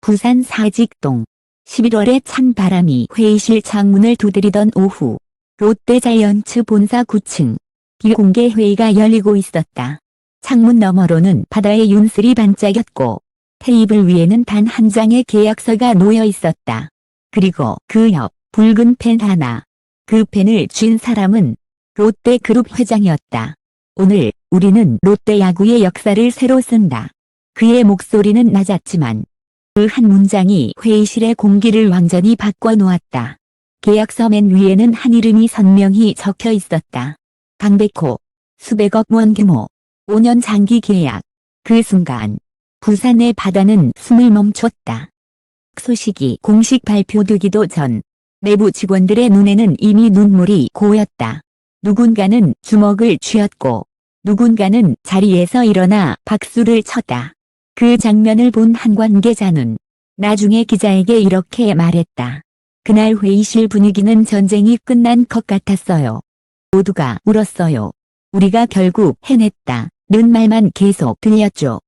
부산 사직동. 11월에 찬 바람이 회의실 창문을 두드리던 오후, 롯데자이언츠 본사 9층 비공개 회의가 열리고 있었다. 창문 너머로는 바다의 윤슬이 반짝였고 테이블 위에는 단 한 장의 계약서가 놓여 있었다. 그리고 그 옆 붉은 펜 하나. 그 펜을 쥔 사람은 롯데그룹 회장이었다. 오늘 우리는 롯데 야구의 역사를 새로 쓴다. 그의 목소리는 낮았지만 그 한 문장이 회의실의 공기를 완전히 바꿔놓았다. 계약서 맨 위에는 한 이름이 선명히 적혀 있었다. 강백호. 수백억 원 규모. 5년 장기 계약. 그 순간 부산의 바다는 숨을 멈췄다. 소식이 공식 발표되기도 전 내부 직원들의 눈에는 이미 눈물이 고였다. 누군가는 주먹을 쥐었고 누군가는 자리에서 일어나 박수를 쳤다. 그 장면을 본 한 관계자는 나중에 기자에게 이렇게 말했다. 그날 회의실 분위기는 전쟁이 끝난 것 같았어요. 모두가 울었어요. 우리가 결국 해냈다. 는 말만 계속 들렸죠.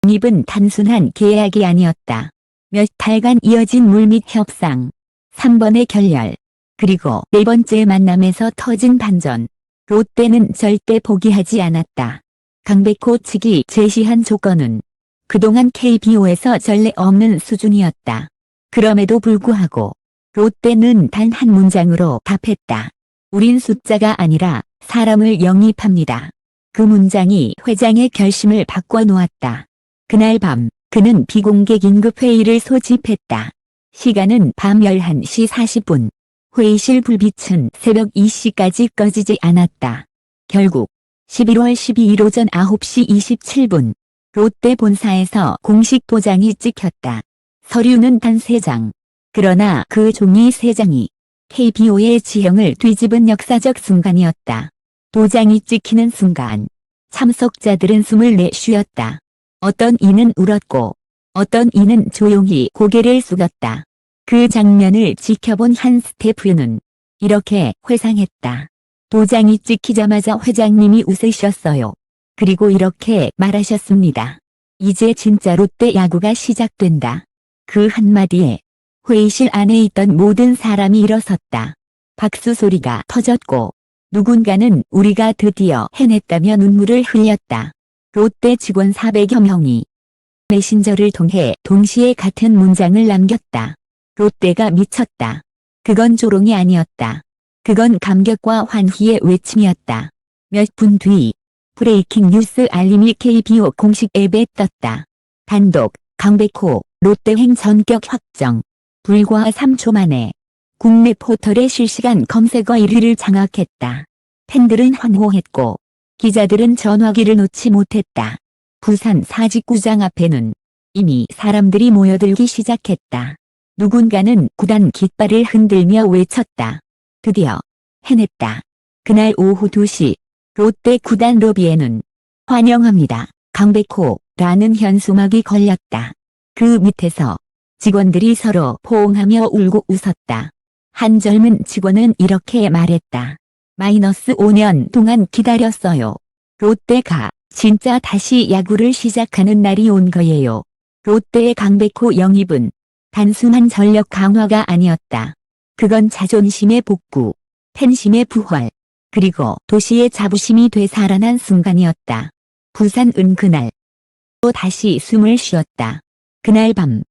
입은 단순한 계약이 아니었다. 몇 달간 이어진 물밑 협상, 3번의 결렬, 그리고 4번째 만남에서 터진 반전. 롯데는 절대 포기하지 않았다. 강백호 측이 제시한 조건은 그동안 KBO에서 전례 없는 수준이었다. 그럼에도 불구하고 롯데는 단 한 문장으로 답했다. 우린 숫자가 아니라 사람을 영입합니다. 그 문장이 회장의 결심을 바꿔놓았다. 그날 밤 그는 비공개 긴급회의를 소집했다. 시간은 밤 11시 40분. 회의실 불빛은 새벽 2시까지 꺼지지 않았다. 결국 11월 12일 오전 9시 27분 롯데 본사에서 공식 도장이 찍혔다. 서류는 단 3장. 그러나 그 종이 3장이 KBO의 지형을 뒤집은 역사적 순간이었다. 도장이 찍히는 순간 참석자들은 숨을 내쉬었다. 어떤 이는 울었고 어떤 이는 조용히 고개를 숙였다. 그 장면을 지켜본 한 스태프는 이렇게 회상했다. 도장이 찍히자마자 회장님이 웃으셨어요. 그리고 이렇게 말하셨습니다. 이제 진짜 롯데 야구가 시작된다. 그 한마디에 회의실 안에 있던 모든 사람이 일어섰다. 박수 소리가 터졌고 누군가는 우리가 드디어 해냈다며 눈물을 흘렸다. 롯데 직원 400여 명이 메신저를 통해 동시에 같은 문장을 남겼다. 롯데가 미쳤다. 그건 조롱이 아니었다. 그건 감격과 환희의 외침이었다. 몇 분 뒤 브레이킹 뉴스 알림이 KBO 공식 앱에 떴다. 단독 강백호 롯데행 전격 확정. 불과 3초 만에 국내 포털의 실시간 검색어 1위를 장악했다. 팬들은 환호했고 기자들은 전화기를 놓지 못했다. 부산 사직구장 앞에는 이미 사람들이 모여들기 시작했다. 누군가는 구단 깃발을 흔들며 외쳤다. 드디어 해냈다. 그날 오후 2시 롯데 구단 로비에는 환영합니다. 강백호라는 현수막이 걸렸다. 그 밑에서 직원들이 서로 포옹하며 울고 웃었다. 한 젊은 직원은 이렇게 말했다. -5년 동안 기다렸어요. 롯데가 진짜 다시 야구를 시작하는 날이 온 거예요. 롯데의 강백호 영입은 단순한 전력 강화가 아니었다. 그건 자존심의 복구, 팬심의 부활, 그리고 도시의 자부심이 되살아난 순간이었다. 부산은 그날 또 다시 숨을 쉬었다. 그날 밤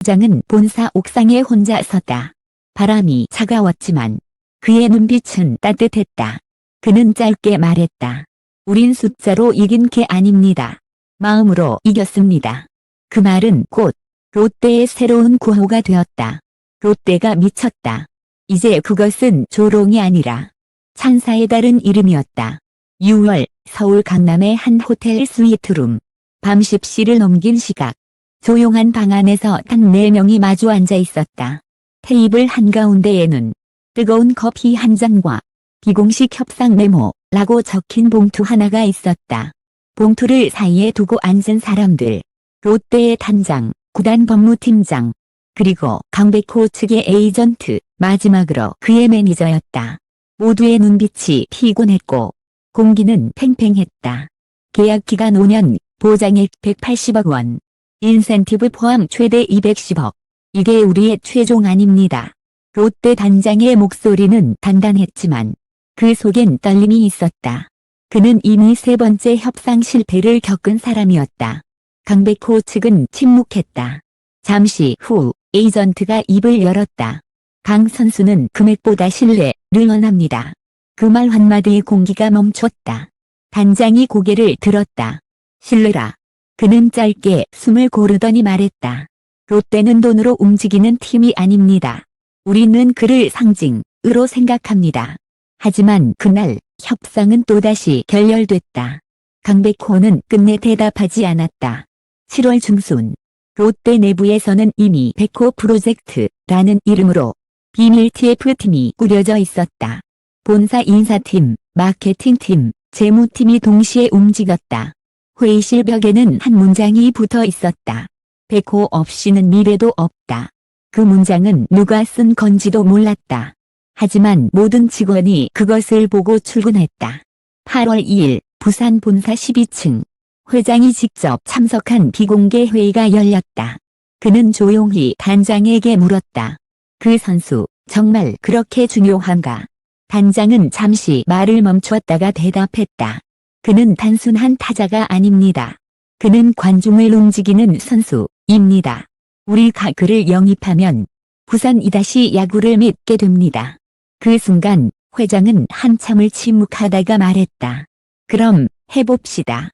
회장은 본사 옥상에 혼자 섰다. 바람이 차가웠지만 그의 눈빛은 따뜻했다. 그는 짧게 말했다. 우린 숫자로 이긴 게 아닙니다. 마음으로 이겼습니다. 그 말은 곧 롯데의 새로운 구호가 되었다. 롯데가 미쳤다. 이제 그것은 조롱이 아니라 찬사에 다른 이름이었다. 6월 서울 강남의 한 호텔 스위트룸. 밤 10시를 넘긴 시각. 조용한 방 안에서 단 4명이 마주 앉아 있었다. 테이블 한가운데에는 뜨거운 커피 한 잔과 비공식 협상 메모라고 적힌 봉투 하나가 있었다. 봉투를 사이에 두고 앉은 사람들. 롯데의 단장, 구단 법무팀장, 그리고 강백호 측의 에이전트, 마지막으로 그의 매니저였다. 모두의 눈빛이 피곤했고 공기는 팽팽했다. 계약 기간 5년, 보장액 180억 원. 인센티브 포함 최대 210억. 이게 우리의 최종 아닙니다. 롯데 단장의 목소리는 단단했지만 그 속엔 떨림이 있었다. 그는 이미 세 번째 협상 실패를 겪은 사람이었다. 강백호 측은 침묵했다. 잠시 후 에이전트가 입을 열었다. 강 선수는 금액보다 신뢰를 원합니다. 그 말 한마디에 공기가 멈췄다. 단장이 고개를 들었다. 신뢰라. 그는 짧게 숨을 고르더니 말했다. 롯데는 돈으로 움직이는 팀이 아닙니다. 우리는 그를 상징으로 생각합니다. 하지만 그날 협상은 또다시 결렬됐다. 강백호는 끝내 대답하지 않았다. 7월 중순 롯데 내부에서는 이미 백호 프로젝트라는 이름으로 비밀 TF팀이 꾸려져 있었다. 본사 인사팀, 마케팅팀, 재무팀이 동시에 움직였다. 회의실 벽에는 한 문장이 붙어 있었다. 백호 없이는 미래도 없다. 그 문장은 누가 쓴 건지도 몰랐다. 하지만 모든 직원이 그것을 보고 출근했다. 8월 2일 부산 본사 12층. 회장이 직접 참석한 비공개 회의가 열렸다. 그는 조용히 단장에게 물었다. 그 선수 정말 그렇게 중요한가? 단장은 잠시 말을 멈추었다가 대답했다. 그는 단순한 타자가 아닙니다. 그는 관중을 움직이는 선수입니다. 우리가 그를 영입하면 부산이 다시 야구를 믿게 됩니다. 그 순간 회장은 한참을 침묵하다가 말했다. 그럼 해봅시다.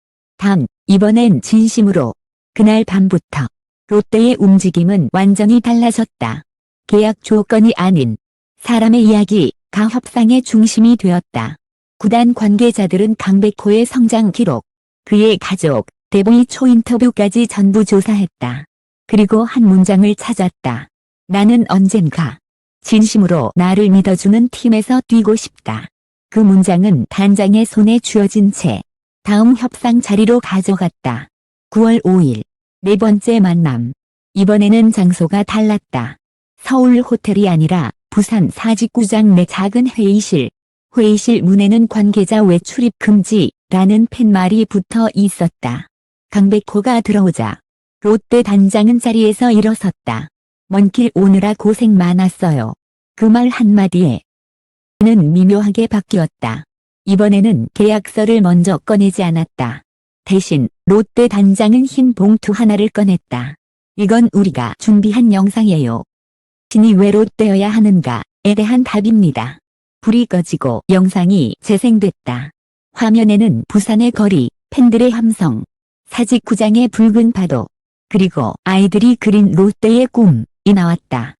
이번엔 진심으로. 그날 밤부터 롯데의 움직임은 완전히 달라졌다. 계약 조건이 아닌 사람의 이야기가 협상의 중심이 되었다. 구단 관계자들은 강백호의 성장 기록, 그의 가족, 대부의 초인터뷰까지 전부 조사했다. 그리고 한 문장을 찾았다. 나는 언젠가 진심으로 나를 믿어주는 팀에서 뛰고 싶다. 그 문장은 단장의 손에 쥐어진 채 다음 협상 자리로 가져갔다. 9월 5일 네 번째 만남. 이번에는 장소가 달랐다. 서울 호텔이 아니라 부산 사직구장 내 작은 회의실. 회의실 문에는 관계자 외출입 금지라는 팻말이 붙어 있었다. 강백호가 들어오자 롯데 단장은 자리에서 일어섰다. 먼 길 오느라 고생 많았어요. 그 말 한마디에 는 미묘하게 바뀌었다. 이번에는 계약서를 먼저 꺼내지 않았다. 대신 롯데 단장은 흰 봉투 하나를 꺼냈다. 이건 우리가 준비한 영상이에요. 신이 왜 롯데여야 하는가에 대한 답입니다. 불이 꺼지고 영상이 재생됐다. 화면에는 부산의 거리, 팬들의 함성, 사직구장의 붉은 파도, 그리고 아이들이 그린 롯데의 꿈이 나왔다.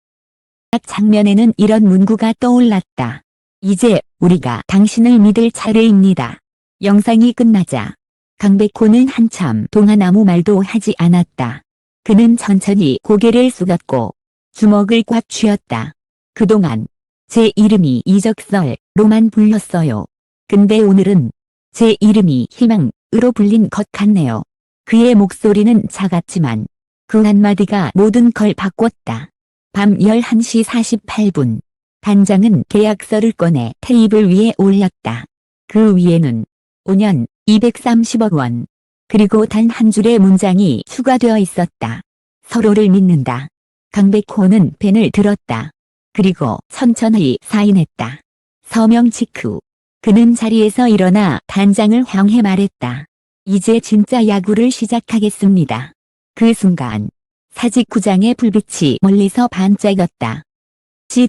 각 장면에는 이런 문구가 떠올랐다. 이제 우리가 당신을 믿을 차례입니다. 영상이 끝나자 강백호는 한참 동안 아무 말도 하지 않았다. 그는 천천히 고개를 숙였고 주먹을 꽉 쥐었다. 그동안 제 이름이 이적설로만 불렸어요. 근데 오늘은 제 이름이 희망으로 불린 것 같네요. 그의 목소리는 작았지만 그 한마디가 모든 걸 바꿨다. 밤 11시 48분. 단장은 계약서를 꺼내 테이블 위에 올렸다. 그 위에는 5년 230억 원. 그리고 단 한 줄의 문장이 추가되어 있었다. 서로를 믿는다. 강백호는 펜을 들었다. 그리고 천천히 사인했다. 서명 직후 그는 자리에서 일어나 단장을 향해 말했다. 이제 진짜 야구를 시작하겠습니다. 그 순간 사직구장의 불빛이 멀리서 반짝였다.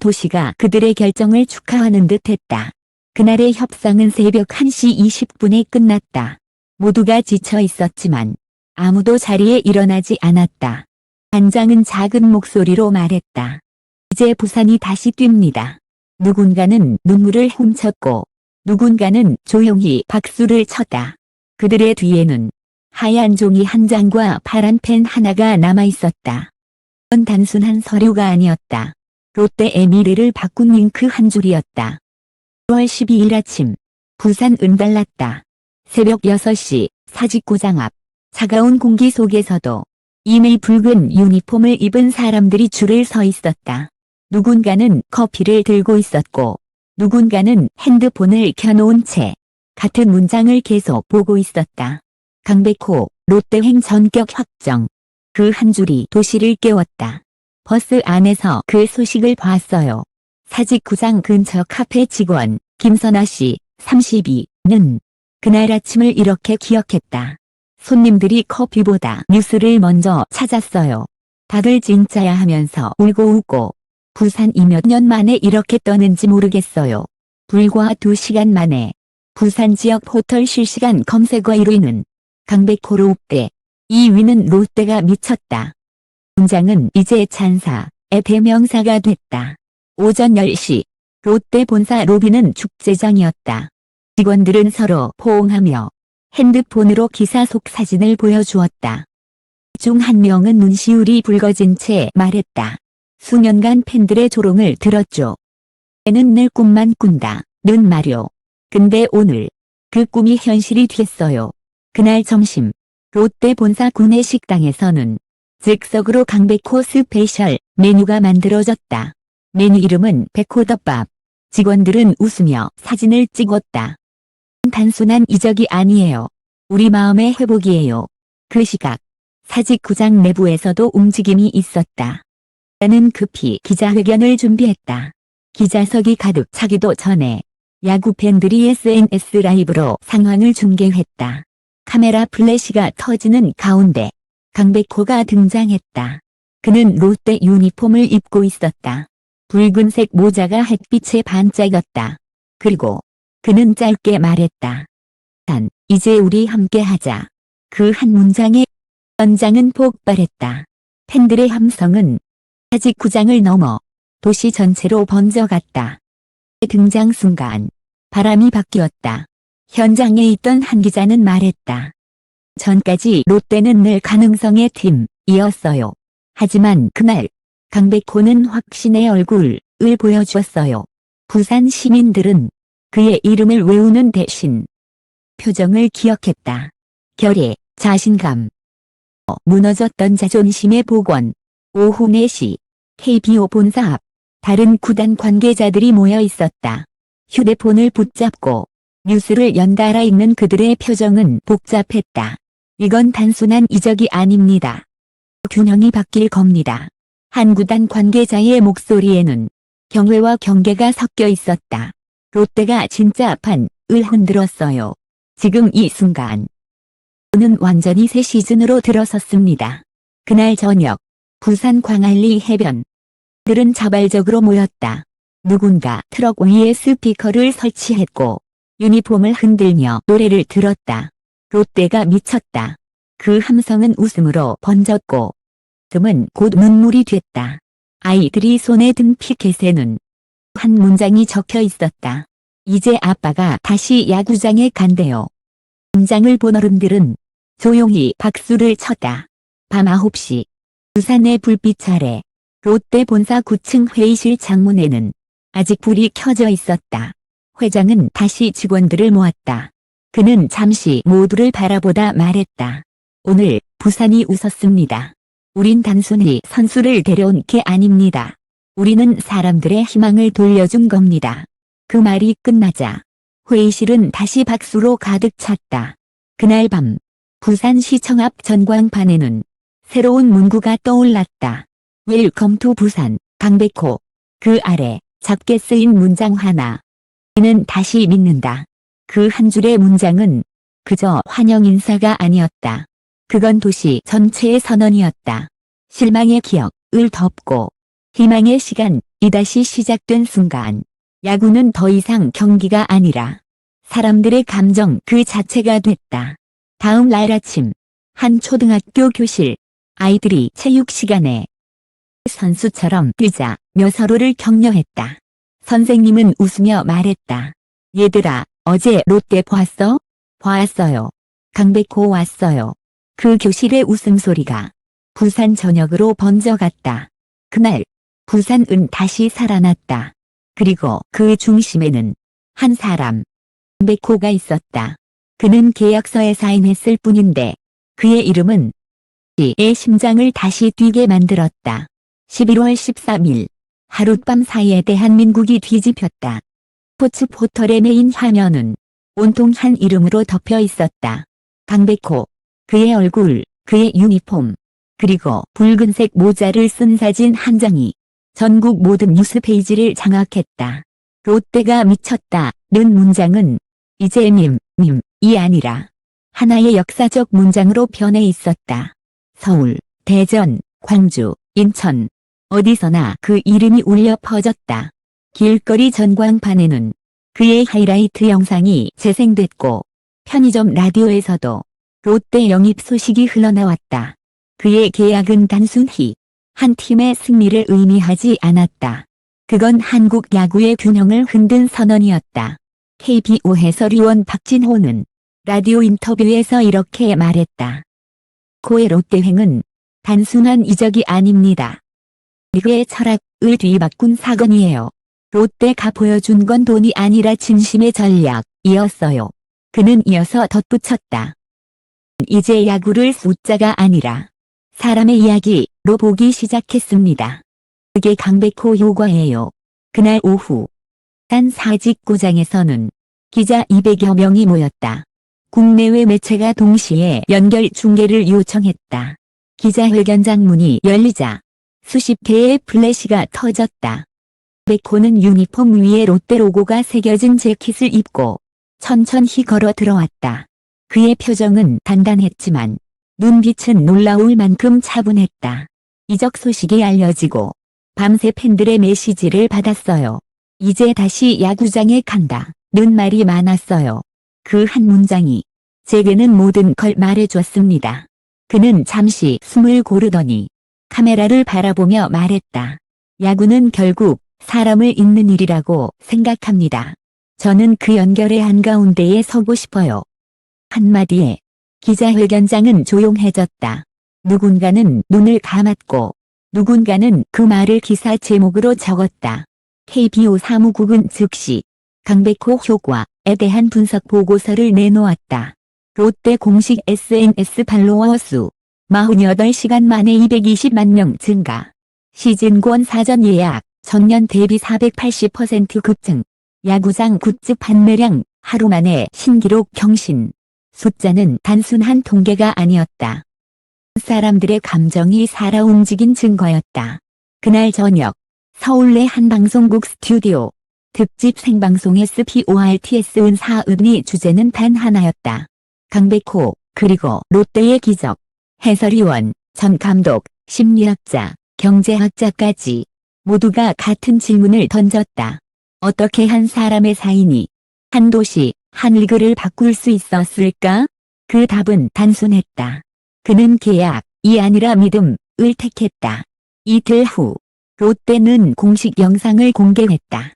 도시가 그들의 결정을 축하하는 듯했다. 그날의 협상은 새벽 1시 20분에 끝났다. 모두가 지쳐 있었지만 아무도 자리에 일어나지 않았다. 단장은 작은 목소리로 말했다. 이제 부산이 다시 뜁니다. 누군가는 눈물을 훔쳤고 누군가는 조용히 박수를 쳤다. 그들의 뒤에는 하얀 종이 한 장과 파란 펜 하나가 남아있었다. 그건 단순한 서류가 아니었다. 롯데의 미래를 바꾼 잉크 한 줄이었다. 10월 12일 아침 부산 은달랐다. 새벽 6시 사직구장 앞 차가운 공기 속에서도 이미 붉은 유니폼을 입은 사람들이 줄을 서 있었다. 누군가는 커피를 들고 있었고 누군가는 핸드폰을 켜놓은 채 같은 문장을 계속 보고 있었다. 강백호 롯데행 전격 확정. 그 한 줄이 도시를 깨웠다. 버스 안에서 그 소식을 봤어요. 사직구장 근처 카페 직원 김선아 씨 32는 그날 아침을 이렇게 기억했다. 손님들이 커피보다 뉴스를 먼저 찾았어요. 다들 진짜야 하면서 울고 웃고 부산이 몇 년 만에 이렇게 떠는지 모르겠어요. 불과 2시간 만에 부산 지역 포털 실시간 검색어 1위는 강백호 롯데, 2위는 롯데가 미쳤다. 문장은 이제 찬사의 대명사가 됐다. 오전 10시 롯데 본사 로비는 축제장이었다. 직원들은 서로 포옹하며 핸드폰으로 기사 속 사진을 보여주었다. 중 한 명은 눈시울이 붉어진 채 말했다. 수년간 팬들의 조롱을 들었죠. 애는 늘 꿈만 꾼다. 는 말요. 근데 오늘 그 꿈이 현실이 됐어요. 그날 점심 롯데 본사 구내 식당에서는 즉석으로 강백호 스페셜 메뉴가 만들어졌다. 메뉴 이름은 백호덮밥. 직원들은 웃으며 사진을 찍었다. 단순한 이적이 아니에요. 우리 마음의 회복이에요. 그 시각 사직구장 내부에서도 움직임이 있었다. 나는 급히 기자회견을 준비했다. 기자석이 가득 차기도 전에 야구 팬들이 SNS 라이브로 상황을 중계했다. 카메라 플래시가 터지는 가운데 강백호가 등장했다. 그는 롯데 유니폼을 입고 있었다. 붉은색 모자가 햇빛에 반짝였다. 그리고 그는 짧게 말했다. 이제 우리 함께하자. 그 한 문장에 현장은 폭발했다. 팬들의 함성은 사직구장을 넘어 도시 전체로 번져갔다. 등장 순간 바람이 바뀌었다. 현장에 있던 한 기자는 말했다. 전까지 롯데는 늘 가능성의 팀이었어요. 하지만 그날 강백호는 확신의 얼굴을 보여주었어요. 부산 시민들은 그의 이름을 외우는 대신 표정을 기억했다. 결의, 자신감, 무너졌던 자존심의 복원. 오후 4시 KBO 본사 앞 다른 구단 관계자들이 모여 있었다. 휴대폰을 붙잡고 뉴스를 연달아 읽는 그들의 표정은 복잡했다. 이건 단순한 이적이 아닙니다. 균형이 바뀔 겁니다. 한 구단 관계자의 목소리에는 경외와 경계가 섞여 있었다. 롯데가 진짜 판을 흔들었어요. 지금 이 순간 는 완전히 새 시즌으로 들어섰습니다. 그날 저녁 부산 광안리 해변 들은 자발적으로 모였다. 누군가 트럭 위에 스피커를 설치했고 유니폼을 흔들며 노래를 들었다. 롯데가 미쳤다. 그 함성은 웃음으로 번졌고 웃음은 곧 눈물이 됐다. 아이들이 손에 든 피켓에는 한 문장이 적혀 있었다. 이제 아빠가 다시 야구장에 간대요. 문장을 본 어른들은 조용히 박수를 쳤다. 밤 9시 부산의 불빛 아래 롯데 본사 9층 회의실 창문에는 아직 불이 켜져 있었다. 회장은 다시 직원들을 모았다. 그는 잠시 모두를 바라보다 말했다. 오늘 부산이 웃었습니다. 우린 단순히 선수를 데려온 게 아닙니다. 우리는 사람들의 희망을 돌려준 겁니다. 그 말이 끝나자 회의실은 다시 박수로 가득 찼다. 그날 밤 부산시청 앞 전광판에는 새로운 문구가 떠올랐다. 웰컴 투 부산, 강백호. 그 아래 작게 쓰인 문장 하나. 이는 다시 믿는다. 그 한 줄의 문장은 그저 환영 인사가 아니었다. 그건 도시 전체의 선언이었다. 실망의 기억을 덮고 희망의 시간이 다시 시작된 순간 야구는 더 이상 경기가 아니라 사람들의 감정 그 자체가 됐다. 다음 날 아침 한 초등학교 교실 아이들이 체육 시간에 선수처럼 뛰자며 서로를 격려했다. 선생님은 웃으며 말했다. 얘들아, 어제 롯데 봤어? 봤어요. 강백호 왔어요. 그 교실의 웃음소리가 부산 전역으로 번져갔다. 그날 부산은 다시 살아났다. 그리고 그 중심에는 한 사람, 강백호가 있었다. 그는 계약서에 사인했을 뿐인데 그의 이름은 의 심장을 다시 뛰게 만들었다. 11월 13일 하룻밤 사이에 대한민국이 뒤집혔다. 스포츠 포털의 메인 화면은 온통 한 이름으로 덮여 있었다. 강백호. 그의 얼굴, 그의 유니폼, 그리고 붉은색 모자를 쓴 사진 한 장이 전국 모든 뉴스 페이지를 장악했다. 롯데가 미쳤다는 문장은 이재님이 아니라 하나의 역사적 문장으로 변해 있었다. 서울, 대전, 광주, 인천, 어디서나 그 이름이 울려 퍼졌다. 길거리 전광판에는 그의 하이라이트 영상이 재생됐고 편의점 라디오에서도 롯데 영입 소식이 흘러나왔다. 그의 계약은 단순히 한 팀의 승리를 의미하지 않았다. 그건 한국 야구의 균형을 흔든 선언이었다. KBO 해설위원 박진호는 라디오 인터뷰에서 이렇게 말했다. 고의 롯데행은 단순한 이적이 아닙니다. 리그의 철학을 뒤바꾼 사건이에요. 롯데가 보여준 건 돈이 아니라 진심의 전략이었어요. 그는 이어서 덧붙였다. 이제 야구를 숫자가 아니라 사람의 이야기로 보기 시작했습니다. 그게 강백호 효과예요. 그날 오후 산 사직구장에서는 기자 200여 명이 모였다. 국내외 매체가 동시에 연결 중계를 요청했다. 기자회견장 문이 열리자 수십 개의 플래시가 터졌다. 백호는 유니폼 위에 롯데 로고가 새겨진 재킷을 입고 천천히 걸어 들어왔다. 그의 표정은 단단했지만 눈빛은 놀라울 만큼 차분했다. 이적 소식이 알려지고 밤새 팬들의 메시지를 받았어요. 이제 다시 야구장에 간다는 말이 많았어요. 그 한 문장이 제게는 모든 걸 말해줬습니다. 그는 잠시 숨을 고르더니 카메라를 바라보며 말했다. 야구는 결국 사람을 잇는 일이라고 생각합니다. 저는 그 연결의 한가운데에 서고 싶어요. 한마디에 기자회견장은 조용해졌다. 누군가는 눈을 감았고 누군가는 그 말을 기사 제목으로 적었다. KBO 사무국은 즉시 강백호 효과에 대한 분석 보고서를 내놓았다. 롯데 공식 SNS 팔로워 수 48시간 만에 220만 명 증가. 시즌권 사전 예약 전년 대비 480% 급증. 야구장 굿즈 판매량 하루 만에 신기록 경신. 숫자는 단순한 통계가 아니었다. 사람들의 감정이 살아 움직인 증거였다. 그날 저녁 서울내 한 방송국 스튜디오 특집 생방송 SPORTS 은사은이 주제는 단 하나였다. 강백호 그리고 롯데의 기적. 해설위원, 전 감독, 심리학자, 경제학자까지 모두가 같은 질문을 던졌다. 어떻게 한 사람의 사인이 한 도시, 한 리그를 바꿀 수 있었을까? 그 답은 단순했다. 그는 계약이 아니라 믿음을 택했다. 이틀 후 롯데는 공식 영상을 공개했다.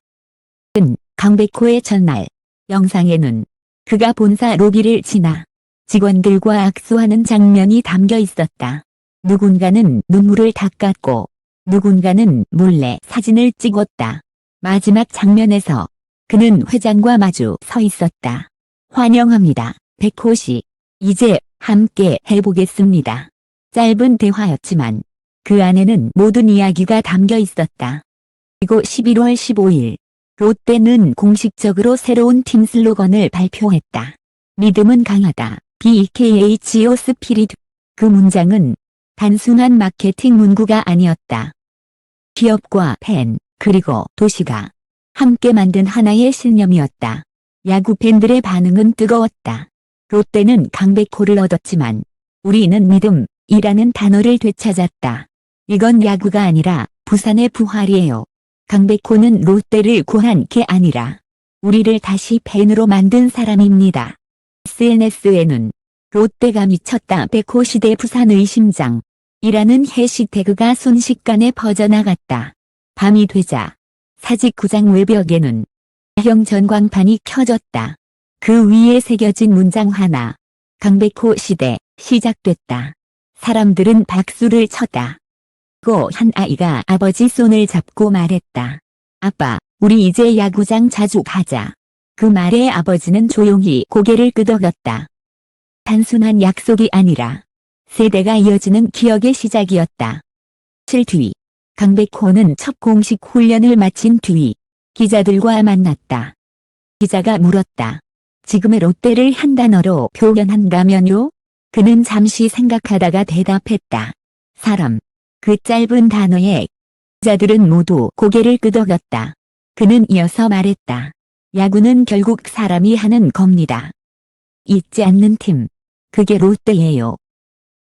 강백호의 첫날 영상에는 그가 본사 로비를 지나 직원들과 악수하는 장면이 담겨 있었다. 누군가는 눈물을 닦았고 누군가는 몰래 사진을 찍었다. 마지막 장면에서 그는 회장과 마주 서 있었다. 환영합니다, 백호 씨. 이제 함께 해보겠습니다. 짧은 대화였지만 그 안에는 모든 이야기가 담겨 있었다. 그리고 11월 15일 롯데는 공식적으로 새로운 팀 슬로건을 발표했다. 믿음은 강하다. BKHO 스피릿. 그 문장은 단순한 마케팅 문구가 아니었다. 기업과 팬, 그리고 도시가 함께 만든 하나의 신념이었다. 야구 팬들의 반응은 뜨거웠다. 롯데는 강백호를 얻었지만 우리는 믿음이라는 단어를 되찾았다. 이건 야구가 아니라 부산의 부활이에요. 강백호는 롯데를 구한 게 아니라 우리를 다시 팬으로 만든 사람입니다. SNS에는 롯데가 미쳤다 백호 시대 부산의 심장 이라는 해시태그가 순식간에 퍼져나갔다. 밤이 되자 사직구장 외벽에는 형 전광판이 켜졌다. 그 위에 새겨진 문장 하나. 강백호 시대 시작됐다. 사람들은 박수를 쳤다. 고 한 아이가 아버지 손을 잡고 말했다. 아빠, 우리 이제 야구장 자주 가자. 그 말에 아버지는 조용히 고개를 끄덕였다. 단순한 약속이 아니라 세대가 이어지는 기억의 시작이었다. 7 뒤. 강백호는 첫 공식 훈련을 마친 뒤 기자들과 만났다. 기자가 물었다. 지금의 롯데를 한 단어로 표현한다면요? 그는 잠시 생각하다가 대답했다. 사람. 그 짧은 단어에 자들은 모두 고개를 끄덕였다. 그는 이어서 말했다. 야구는 결국 사람이 하는 겁니다. 잊지 않는 팀. 그게 롯데예요.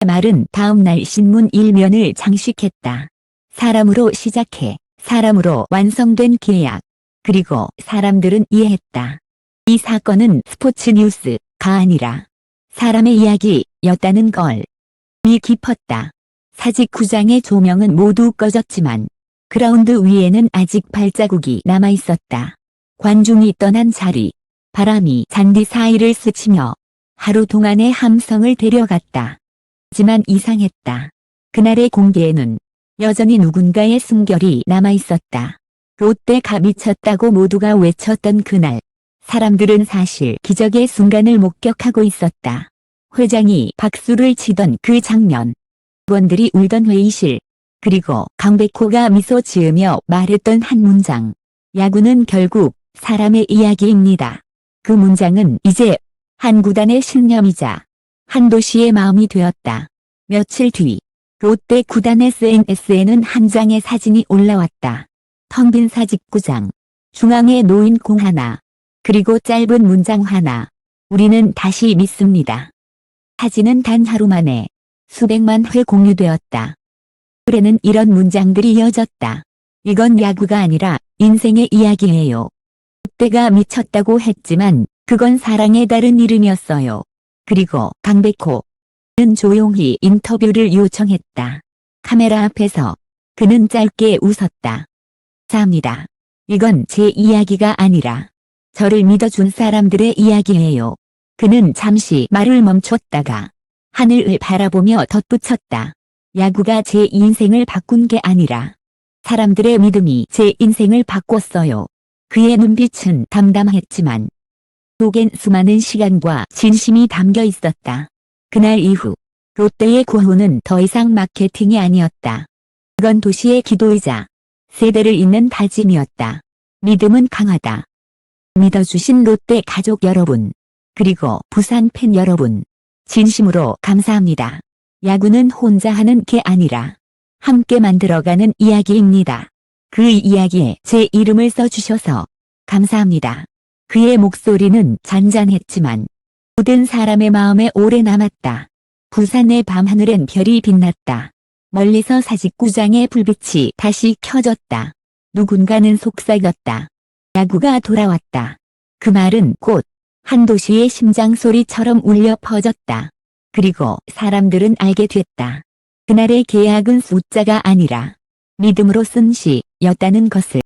말은 다음날 신문 일면을 장식했다. 사람으로 시작해 사람으로 완성된 계약. 그리고 사람들은 이해했다. 이 사건은 스포츠 뉴스가 아니라 사람의 이야기였다는 걸. 이 깊었다. 사직구장의 조명은 모두 꺼졌지만 그라운드 위에는 아직 발자국이 남아있었다. 관중이 떠난 자리. 바람이 잔디 사이를 스치며 하루 동안의 함성을 데려갔다. 하지만 이상했다. 그날의 공기에는 여전히 누군가의 숨결이 남아있었다. 롯데가 미쳤다고 모두가 외쳤던 그날. 사람들은 사실 기적의 순간을 목격하고 있었다. 회장이 박수를 치던 그 장면. 직원들이 울던 회의실. 그리고 강백호가 미소 지으며 말했던 한 문장. 야구는 결국 사람의 이야기입니다. 그 문장은 이제 한 구단의 신념이자 한 도시의 마음이 되었다. 며칠 뒤 롯데 구단 SNS에는 한 장의 사진이 올라왔다. 텅 빈 사직구장. 중앙에 놓인 공 하나. 그리고 짧은 문장 하나. 우리는 다시 믿습니다. 사진은 단 하루 만에 수백만 회 공유되었다. 글에는 이런 문장들이 이어졌다. 이건 야구가 아니라 인생의 이야기예요. 롯데가 미쳤다고 했지만 그건 사랑의 다른 이름이었어요. 그리고 강백호는 조용히 인터뷰를 요청했다. 카메라 앞에서 그는 짧게 웃었다. 감사합니다. 이건 제 이야기가 아니라 저를 믿어준 사람들의 이야기예요. 그는 잠시 말을 멈췄다가 하늘을 바라보며 덧붙였다. 야구가 제 인생을 바꾼 게 아니라 사람들의 믿음이 제 인생을 바꿨어요. 그의 눈빛은 담담했지만 속엔 수많은 시간과 진심이 담겨 있었다. 그날 이후 롯데의 구호는 더 이상 마케팅이 아니었다. 그건 도시의 기도이자 세대를 잇는 다짐이었다. 믿음은 강하다. 믿어주신 롯데 가족 여러분, 그리고 부산 팬 여러분, 진심으로 감사합니다. 야구는 혼자 하는 게 아니라 함께 만들어가는 이야기입니다. 그 이야기에 제 이름을 써주셔서 감사합니다. 그의 목소리는 잔잔했지만 모든 사람의 마음에 오래 남았다. 부산의 밤하늘엔 별이 빛났다. 멀리서 사직구장의 불빛이 다시 켜졌다. 누군가는 속삭였다. 야구가 돌아왔다. 그 말은 곧 한 도시의 심장 소리처럼 울려 퍼졌다. 그리고 사람들은 알게 됐다. 그날의 계약은 숫자가 아니라 믿음으로 쓴 시였다는 것을.